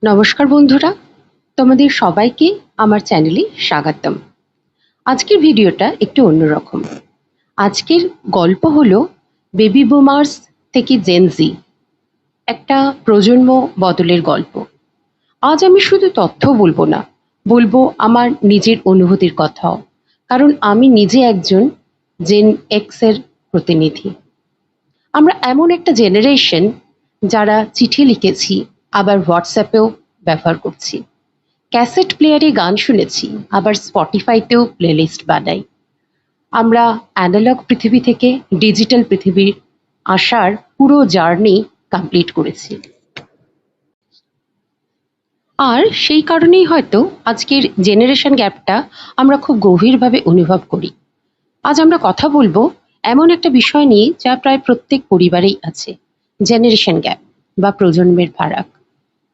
নমস্কার বন্ধুরা, তোমাদের সবাইকে আমার চ্যানেলে স্বাগতম। আজকের ভিডিওটা একটু অন্যরকম। আজকের গল্প হলো বেবি বুমার্স থেকে জেনজি, একটা প্রজন্ম বদলের গল্প। আজ আমি শুধু তথ্য বলবো না, বলবো আমার নিজের অনুভূতির কথাও, কারণ আমি নিজে একজন জেন এক্স এর প্রতিনিধি। আমরা এমন একটা জেনারেশন যারা চিঠি লিখেছি, আবার হোয়াটসঅ্যাপেও ব্যবহার করছি, ক্যাসেট প্লেয়ারে গান শুনেছি, আবার স্পটিফাইতেও প্লেলিস্ট বানাই। আমরা অ্যানালগ পৃথিবী থেকে ডিজিটাল পৃথিবীর আসার পুরো জার্নি কমপ্লিট করেছি। আর সেই কারণেই হয়তো আজকের জেনারেশন গ্যাপটা আমরা খুব গভীরভাবে অনুভব করি। আজ আমরা কথা বলবো এমন একটা বিষয় নিয়ে যা প্রায় প্রত্যেক পরিবারেই আছে, জেনারেশন গ্যাপ বা প্রজন্মের ফারাক।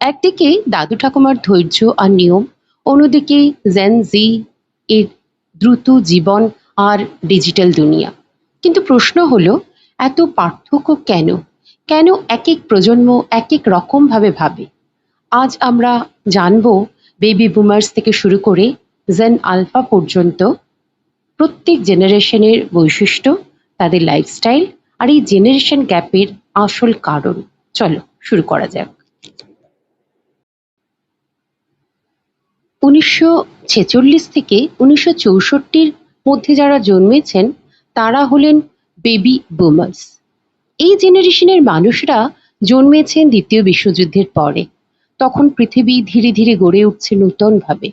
একদিকে দাদু ঠাকুমার ধৈর্য আর নিয়ম, অন্যদিকে জেন জি এর দ্রুত জীবন আর ডিজিটাল দুনিয়া। কিন্তু প্রশ্ন হলো, এত পার্থক্য কেন? কেন এক এক প্রজন্ম এক এক রকম ভাবে ভাবে? আজ আমরা জানবো বেবি বুমার্স থেকে শুরু করে জেন আলফা পর্যন্ত প্রত্যেক জেনারেশনের বৈশিষ্ট্য, তাদের লাইফস্টাইল আর এই জেনারেশন গ্যাপের আসল কারণ। চলো শুরু করা যাক। ১৯৪৬ থেকে ১৯৬৪-র মধ্যে যারা জন্মেছেন তারা হলেন বেবি বুমার্স। এই জেনারেশনের মানুষরা জন্মেছেন দ্বিতীয় বিশ্বযুদ্ধের পরে। তখন পৃথিবী ধীরে ধীরে গড়ে উঠছে নূতনভাবে।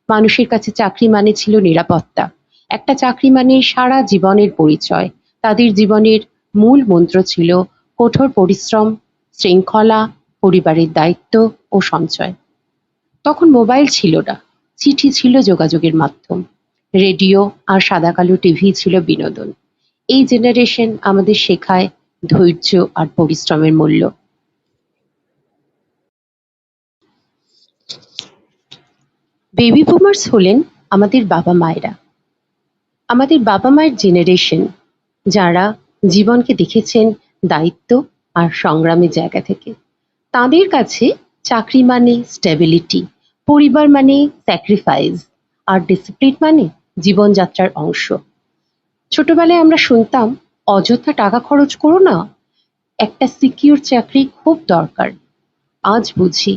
মানুষের কাছে চাকরি মানে ছিল নিরাপত্তা, একটা চাকরি মানে সারা জীবনের পরিচয়। তাদের জীবনের মূল মন্ত্র ছিল কঠোর পরিশ্রম, শৃঙ্খলা, পরিবারের দায়িত্ব ও সঞ্চয়। তখন মোবাইল ছিল না, চিঠি ছিল যোগাযোগের মাধ্যম, রেডিও আর সাদা কালো টিভি ছিল বিনোদন। এই জেনারেশন আমাদের শেখায় ধৈর্য আর পরিশ্রমের মূল্য। বেবি বুমার্স হলেন আমাদের বাবা মায়েরা, আমাদের বাবা মায়ের জেনারেশন, যারা জীবনকে দেখেছেন দায়িত্ব আর সংগ্রামের জায়গা থেকে। তাদের কাছে চাকরি মানে স্টেবিলিটি, পরিবার মানে স্যাক্রিফাইস, আর ডিসিপ্লিন মানে জীবনযাত্রার অংশ। ছোটবেলায় আমরা শুনতাম, অযথা টাকা খরচ করো না, একটা সিকিউর চাকরি খুব দরকার। আজ বুঝি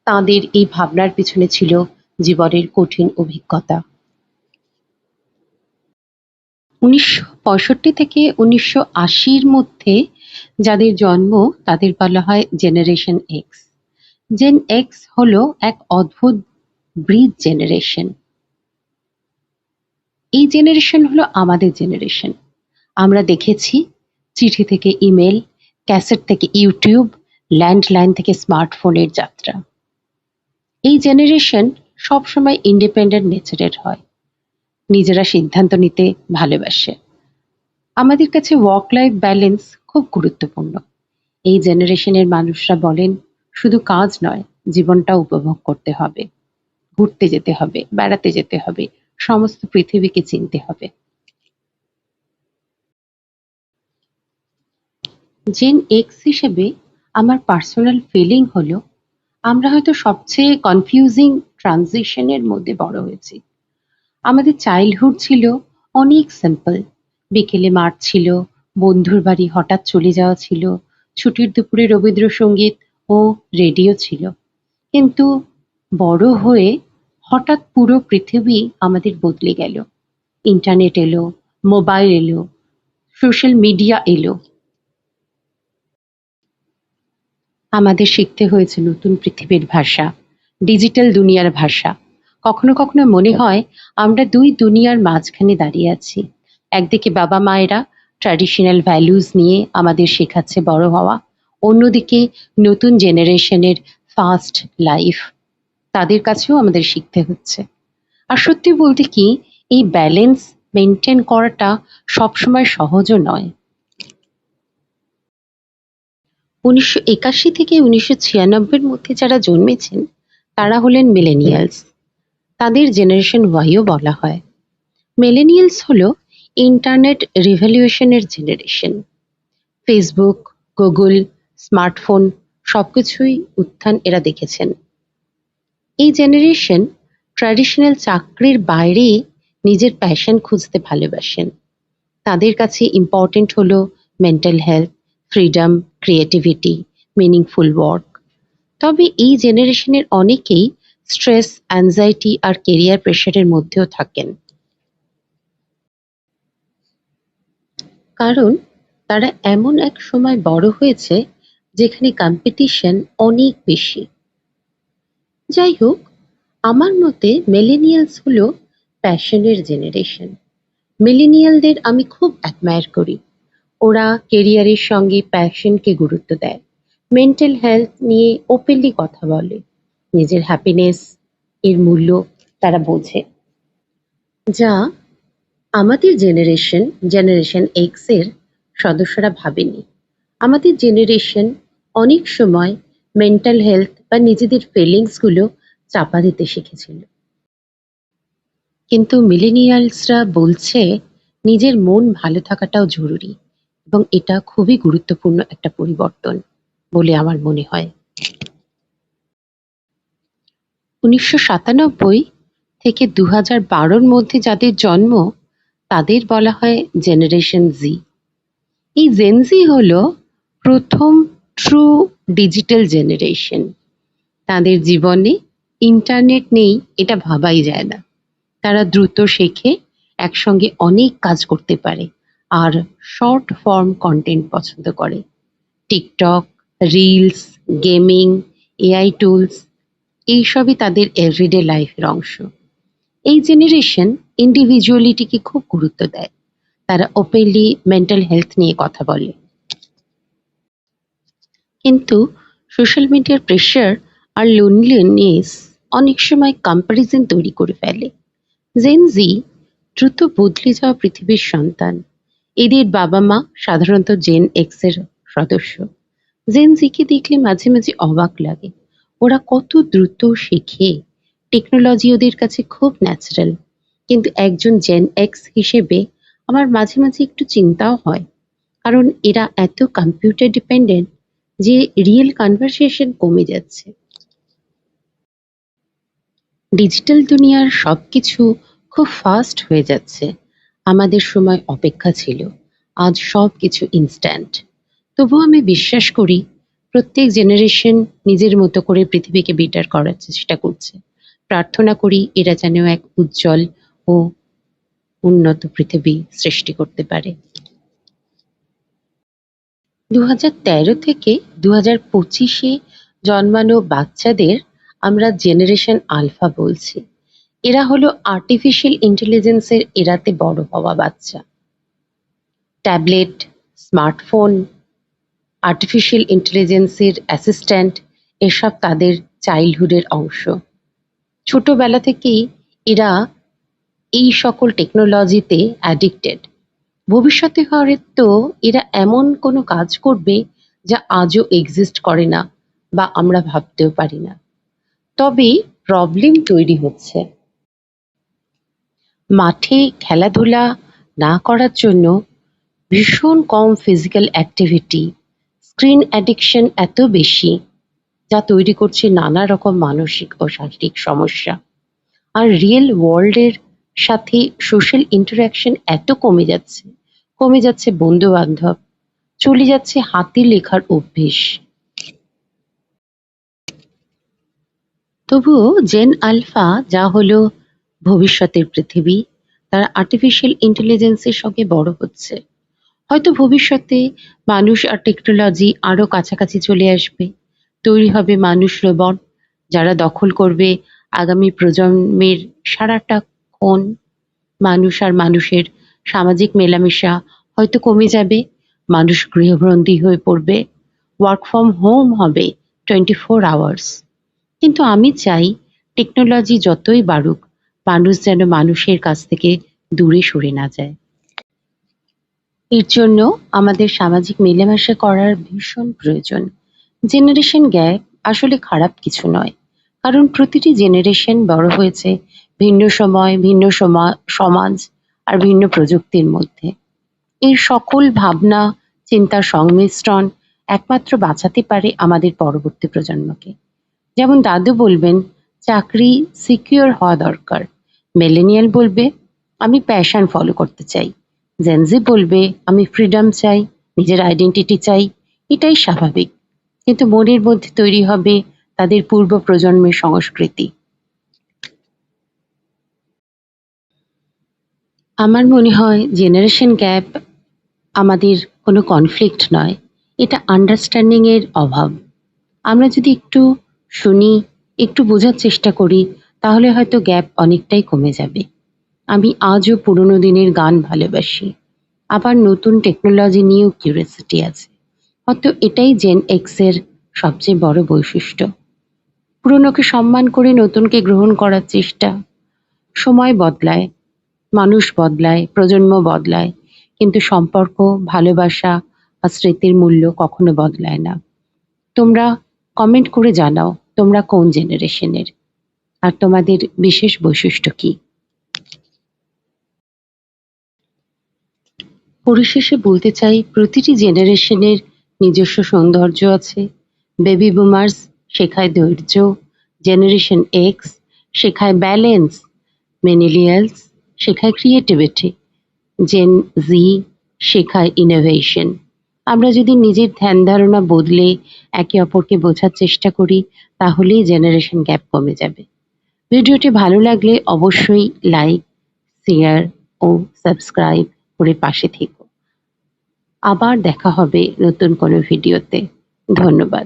তাঁদের এই ভাবনার পিছনে ছিল জীবনের কঠিন অভিজ্ঞতা। ১৯৬৫ থেকে ১৯৮০-র মধ্যে যাদের জন্ম তাদের বলা হয় জেনারেশন এক্স। জেন এক্স হলো এক অদ্ভুত ব্রিজ জেনারেশন। এই জেনারেশন হলো আমাদের জেনারেশন। আমরা দেখেছি চিঠি থেকে ইমেল, ক্যাসেট থেকে ইউটিউব, ল্যান্ডলাইন থেকে স্মার্টফোনের যাত্রা। এই জেনারেশন সবসময় ইন্ডিপেন্ডেন্ট নেচারের হয়, নিজেরা সিদ্ধান্ত নিতে ভালোবাসে। আমাদের কাছে ওয়ার্ক লাইফ ব্যালেন্স খুব গুরুত্বপূর্ণ। এই জেনারেশনের মানুষরা বলেন, শুধু কাজ নয়, জীবনটা উপভোগ করতে হবে, ঘুরতে যেতে হবে, বেড়াতে যেতে হবে, সমস্ত পৃথিবীকে চিনতে হবে। জেন এক্স হিসেবে আমার পার্সোনাল ফিলিং হলো, আমরা হয়তো সবচেয়ে কনফিউজিং ট্রানজিশনের মধ্যে বড় হয়েছি। আমাদের চাইল্ডহুড ছিল অনেক সিম্পল। বিকেলে মাঠ ছিল, বন্ধুর বাড়ি হঠাৎ চলে যাওয়া ছিল, ছুটির দুপুরে রবীন্দ্রসঙ্গীত ও রেডিও ছিল। কিন্তু বড় হয়ে হঠাৎ পুরো পৃথিবী আমাদের বদলে গেল। ইন্টারনেট এলো, মোবাইল এলো, সোশ্যাল মিডিয়া এলো। আমাদের শিখতে হয়েছে নতুন পৃথিবীর ভাষা, ডিজিটাল দুনিয়ার ভাষা। কখনো কখনো মনে হয় আমরা দুই দুনিয়ার মাঝখানে দাঁড়িয়ে আছি। একদিকে বাবা মায়েরা ট্র্যাডিশনাল ভ্যালুজ নিয়ে আমাদের শেখাচ্ছে বড় হওয়া, অন্যদিকে নতুন জেনারেশনের ফাস্ট লাইফ, তাদের কাছেও আমাদের শিখতে হচ্ছে। আর সত্যি বলতে কি, এই ব্যালেন্স মেনটেন করাটা সবসময় সহজও নয়। ১৯৮১ থেকে ১৯৯৬-র মধ্যে যারা জন্মেছেন তারা হলেন মিলেনিয়ালস। তাদের জেনারেশন ওয়াইও বলা হয়। মিলেনিয়ালস হলো ইন্টারনেট রিভলিউশনের জেনারেশন। ফেসবুক, গুগল, স্মার্টফোন সবকিছুই উত্থান এরা দেখেছেন। এই জেনারেশন ট্র্যাডিশনাল চাকরির বাইরে নিজের প্যাশন খুঁজতে ভালোবাসেন। তাদের কাছে ইম্পর্টেন্ট হলো mental health, freedom, creativity, meaningful work. তবে এই জেনারেশনের অনেকেই স্ট্রেস, অ্যাংজাইটি আর কেরিয়ার প্রেশারের মধ্যেও থাকেন। কারণ তারা এমন এক সময় বড় হয়েছে যেখানে কম্পিটিশন অনেক বেশি। যাই হোক, আমার মতে মিলেনিয়ালস হলো প্যাশনের জেনারেশন। মিলেনিয়ালদের আমি খুব অ্যাডমায়ার করি। ওরা কেরিয়ারের সঙ্গে প্যাশনকে গুরুত্ব দেয়, মেন্টাল হেলথ নিয়ে ওপেনলি কথা বলে, নিজের হ্যাপিনেস এর মূল্য তারা বোঝে, যা আমাদের জেনারেশন এক্স এর সদস্যরা ভাবেনি। আমাদের জেনারেশন অনেক সময় মেন্টাল হেলথ বা নিজেদের ফিলিংস গুলো চাপা দিতে শিখেছিল। কিন্তু মিলেনিয়ালসরা বলছে নিজের মন ভালো থাকাটাও জরুরি, এবং এটা খুবই গুরুত্বপূর্ণ একটা পরিবর্তন বলে আমার মনে হয়। 1997 থেকে 2012-র মধ্যে যাদের জন্ম তাদের বলা হয় জেনারেশন জি। এই জেনজি হলো প্রথম ট্রু ডিজিটাল জেনারেশন। তাদের জীবনে ইন্টারনেট নেই এটা ভাবাই যায় না। তারা দ্রুত শেখে, একসঙ্গে অনেক কাজ করতে পারে, আর শর্ট ফর্ম কন্টেন্ট পছন্দ করে। TikTok, reels, gaming, AI tools এইসবই তাদের এভরিডে লাইফের অংশ। এই জেনারেশন ইন্ডিভিজুয়ালিটিকে খুব গুরুত্ব দেয়। তারা ওপেনলি মেন্টাল হেলথ নিয়ে কথা বলে। কিন্তু সোশ্যাল মিডিয়ার প্রেশার আর লোনলিনেস অনেক সময় কম্প্যারিজন তৈরি করে ফেলে। জেনজি দ্রুত বদলে যাওয়া পৃথিবীর সন্তান। এদের বাবা মা সাধারণত জেন এক্স এর সদস্য। জেনজিকে দেখলে মাঝে মাঝে অবাক লাগে। ওরা কত দ্রুত শেখে। টেকনোলজি ওদের কাছে খুব ন্যাচারাল। কিন্তু একজন জেন এক্স হিসেবে আমার মাঝে মাঝে একটু চিন্তাও হয়, কারণ এরা এত কম্পিউটার ডিপেন্ডেন্ট যে রিয়েল কনভারসেশন কমে যাচ্ছে। ডিজিটাল দুনিয়ার সবকিছু খুব ফাস্ট হয়ে যাচ্ছে। আমাদের সময় অপেক্ষা ছিল, আজ সবকিছু ইনস্ট্যান্ট। তবুও আমি বিশ্বাস করি প্রত্যেক জেনারেশন নিজের মতো করে পৃথিবীকে বেটার করার চেষ্টা করছে। প্রার্থনা করি এরা যেন এক উজ্জ্বল ও উন্নত পৃথিবী সৃষ্টি করতে পারে। 2013 থেকে 2025-এ জন্মানো বাচ্চাদের আমরা জেনারেশন আলফা বলছি। এরা হলো আর্টিফিশিয়াল ইন্টেলিজেন্সের এরাতে বড় হওয়া বাচ্চা। ট্যাবলেট, স্মার্টফোন, আর্টিফিশিয়াল ইন্টেলিজেন্সের অ্যাসিস্ট্যান্ট এসব তাদের চাইল্ডহুডের অংশ। ছোটবেলা থেকেই এরা এই সকল টেকনোলজিতে অ্যাডিক্টেড। ভবিষ্যতে হয়তো এরা এমন কোনো কাজ করবে যা আজও এক্সিস্ট করে না বা আমরা ভাবতেও পারি না। তবে প্রবলেম তৈরি হচ্ছে। মাঠে খেলাধুলা না করার জন্য ভীষণ কম ফিজিক্যাল অ্যাক্টিভিটি, স্ক্রিন অ্যাডিকশন এত বেশি, যা তৈরি করছে নানা রকম মানসিক ও শারীরিক সমস্যা। আর রিয়েল ওয়ার্ল্ডের সাথে সোশ্যাল ইন্টারাকশন এত কমে যাচ্ছে বন্ধু বান্ধব, চলে যাচ্ছে হাতে লেখার অভ্যেস। তবুও জেন আলফা যা হলো ভবিষ্যতের পৃথিবী, তারা আর্টিফিশিয়াল ইন্টেলিজেন্সের সঙ্গে বড় হচ্ছে। হয়তো ভবিষ্যতে মানুষ আর টেকনোলজি আরো কাছাকাছি চলে আসবে। তৈরি হবে মানুষ রোবট, যারা দখল করবে আগামী প্রজন্মের সারাটা ক্ষণ। মানুষ আর মানুষের সামাজিক মেলামেশা হয়তো কমে যাবে। মানুষ গৃহবন্দী হয়ে পড়বে। ওয়ার্ক ফ্রম হোম হবে 24 আওয়ার্স। কিন্তু আমি চাই টেকনোলজি যতই বাড়ুক, মানুষ যেন মানুষের কাছ থেকে দূরে সরে না যায়। এর জন্য আমাদের সামাজিক মেলামেশা করার ভীষণ প্রয়োজন। জেনারেশন গ্যাপ আসলে খারাপ কিছু নয়, কারণ প্রতিটি জেনারেশন বড় হয়েছে ভিন্ন সময়, ভিন্ন সমাজ আর ভিন্ন প্রযুক্তির মধ্যে। এই সকল ভাবনা চিন্তার সংমিশ্রণ একমাত্র বাঁচাতে পারে আমাদের পরবর্তী প্রজন্মকে। যেমন দাদু বলবেন, চাকরি সিকিউর হওয়া দরকার। মিলেনিয়াল বলবে আমি প্যাশন ফলো করতে চাই। জেনজি বলবে আমি ফ্রিডম চাই, নিজের আইডেন্টিটি চাই। এটাই স্বাভাবিক, কিন্তু মনের মধ্যে তৈরি হবে তাদের পূর্ব প্রজন্মের সংস্কৃতি। আমার মনে হয় জেনারেশন গ্যাপ আমাদের কোনো কনফ্লিক্ট নয়, এটা আন্ডারস্ট্যান্ডিং এর অভাব। আমরা যদি একটু শুনি, একটু বোঝার চেষ্টা করি, তাহলে হয়তো গ্যাপ অনেকটাই কমে যাবে। আমি আজও পুরোনো দিনের গান ভালোবাসি, আবার নতুন টেকনোলজি নিয়েও কিউরিয়াসিটি আছে। হয়তো এটাই জেন এক্স এর সবচেয়ে বড় বৈশিষ্ট্য, পুরনোকে সম্মান করে নতুনকে গ্রহণ করার চেষ্টা। সময় বদলায়, মানুষ বদলায়, প্রজন্ম বদলায়, কিন্তু সম্পর্ক, ভালোবাসা আর স্মৃতির মূল্য কখনো বদলায় না। তোমরা কমেন্ট করে জানাও তোমরা কোন জেনারেশনের, আর তোমাদের বিশেষ বৈশিষ্ট্য কি। পরিশেষে বলতে চাই প্রতিটি জেনারেশনের নিজস্ব সৌন্দর্য আছে। বেবি বুমার্স শেখায় ধৈর্য, জেনারেশন এক্স শেখায় ব্যালেন্স, মিলেনিয়ালস শেখায় ক্রিয়েটিভিটি, জেন জি শেখায় ইনোভেশন। আমরা যদি নিজের ধ্যান ধারণা বদলে একে অপরকে বোঝার চেষ্টা করি, তাহলেই জেনারেশন গ্যাপ কমে যাবে। ভিডিওটি ভালো লাগলে অবশ্যই লাইক, শেয়ার ও সাবস্ক্রাইব করে পাশে থেকো। আবার দেখা হবে নতুন কোনো ভিডিওতে। ধন্যবাদ।